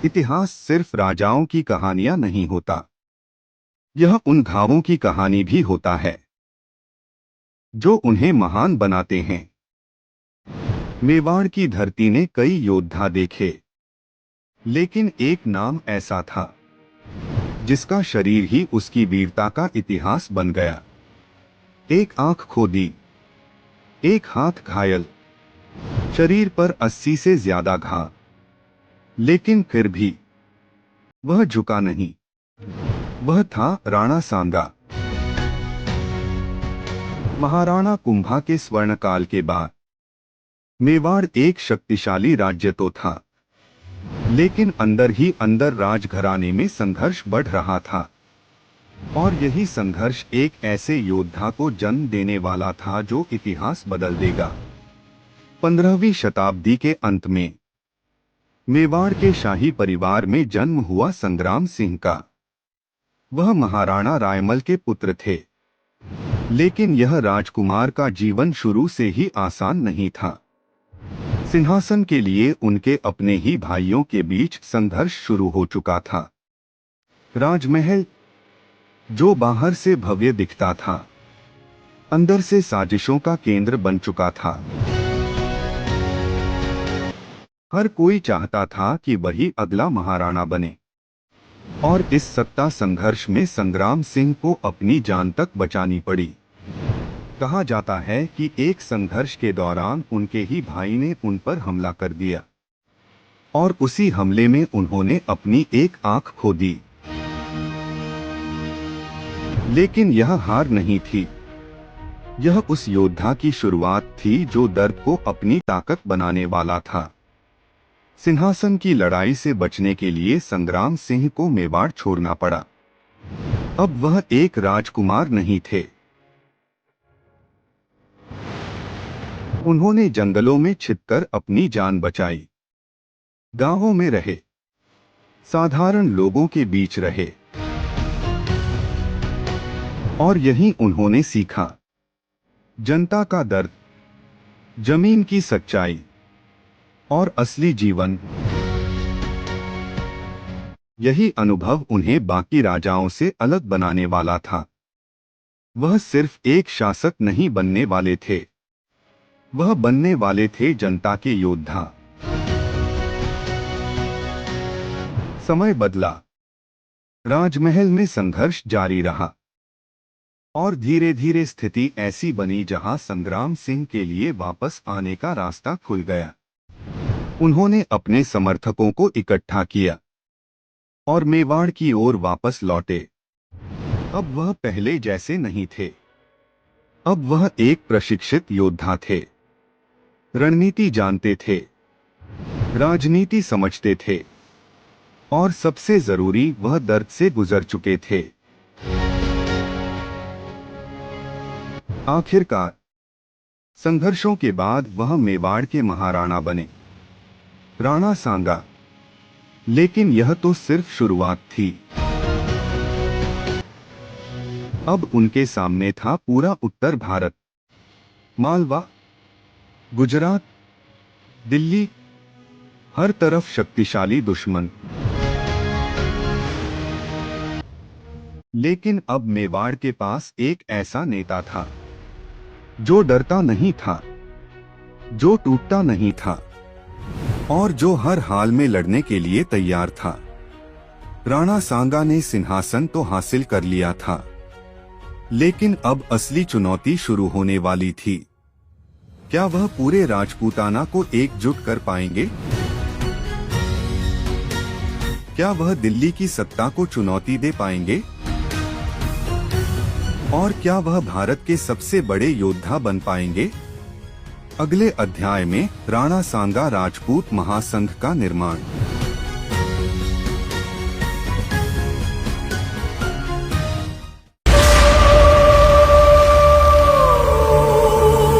इतिहास सिर्फ राजाओं की कहानियां नहीं होता, यह उन घावों की कहानी भी होता है जो उन्हें महान बनाते हैं। मेवाड़ की धरती ने कई योद्धा देखे, लेकिन एक नाम ऐसा था जिसका शरीर ही उसकी वीरता का इतिहास बन गया। एक आंख खोदी, एक हाथ घायल, शरीर पर 80 से ज्यादा घाव, लेकिन फिर भी वह झुका नहीं। वह था राणा सांगा। महाराणा कुंभा के स्वर्णकाल के बाद मेवाड़ एक शक्तिशाली राज्य तो था, लेकिन अंदर ही अंदर राजघराने में संघर्ष बढ़ रहा था। और यही संघर्ष एक ऐसे योद्धा को जन्म देने वाला था जो इतिहास बदल देगा। 15वीं शताब्दी के अंत में मेवाड़ के शाही परिवार में जन्म हुआ संग्राम सिंह का। वह महाराणा रायमल के पुत्र थे, लेकिन यह राजकुमार का जीवन शुरू से ही आसान नहीं था। सिंहासन के लिए उनके अपने ही भाइयों के बीच संघर्ष शुरू हो चुका था। राजमहल, जो बाहर से भव्य दिखता था, अंदर से साजिशों का केंद्र बन चुका था। हर कोई चाहता था कि वही अगला महाराणा बने, और इस सत्ता संघर्ष में संग्राम सिंह को अपनी जान तक बचानी पड़ी। कहा जाता है कि एक संघर्ष के दौरान उनके ही भाई ने उन पर हमला कर दिया, और उसी हमले में उन्होंने अपनी एक आंख खो दी। लेकिन यह हार नहीं थी, यह उस योद्धा की शुरुआत थी जो दर्द को अपनी ताकत बनाने वाला था। सिंहासन की लड़ाई से बचने के लिए संग्राम सिंह को मेवाड़ छोड़ना पड़ा। अब वह एक राजकुमार नहीं थे। उन्होंने जंगलों में छिपकर अपनी जान बचाई, गांवों में रहे, साधारण लोगों के बीच रहे, और यहीं उन्होंने सीखा जनता का दर्द, जमीन की सच्चाई और असली जीवन। यही अनुभव उन्हें बाकी राजाओं से अलग बनाने वाला था। वह सिर्फ एक शासक नहीं बनने वाले थे, वह बनने वाले थे जनता के योद्धा। समय बदला, राजमहल में संघर्ष जारी रहा, और धीरे धीरे स्थिति ऐसी बनी जहां संग्राम सिंह के लिए वापस आने का रास्ता खुल गया। उन्होंने अपने समर्थकों को इकट्ठा किया और मेवाड़ की ओर वापस लौटे। अब वह पहले जैसे नहीं थे। अब वह एक प्रशिक्षित योद्धा थे, रणनीति जानते थे, राजनीति समझते थे, और सबसे जरूरी वह दर्द से गुजर चुके थे। आखिरकार संघर्षों के बाद वह मेवाड़ के महाराणा बने, राणा सांगा। लेकिन यह तो सिर्फ शुरुआत थी। अब उनके सामने था पूरा उत्तर भारत, मालवा, गुजरात, दिल्ली, हर तरफ शक्तिशाली दुश्मन। लेकिन अब मेवाड़ के पास एक ऐसा नेता था जो डरता नहीं था, जो टूटता नहीं था, और जो हर हाल में लड़ने के लिए तैयार था। राणा सांगा ने सिंहासन तो हासिल कर लिया था, लेकिन अब असली चुनौती शुरू होने वाली थी। क्या वह पूरे राजपूताना को एकजुट कर पाएंगे? क्या वह दिल्ली की सत्ता को चुनौती दे पाएंगे? और क्या वह भारत के सबसे बड़े योद्धा बन पाएंगे? अगले अध्याय में राणा सांगा राजपूत महासंघ का निर्माण।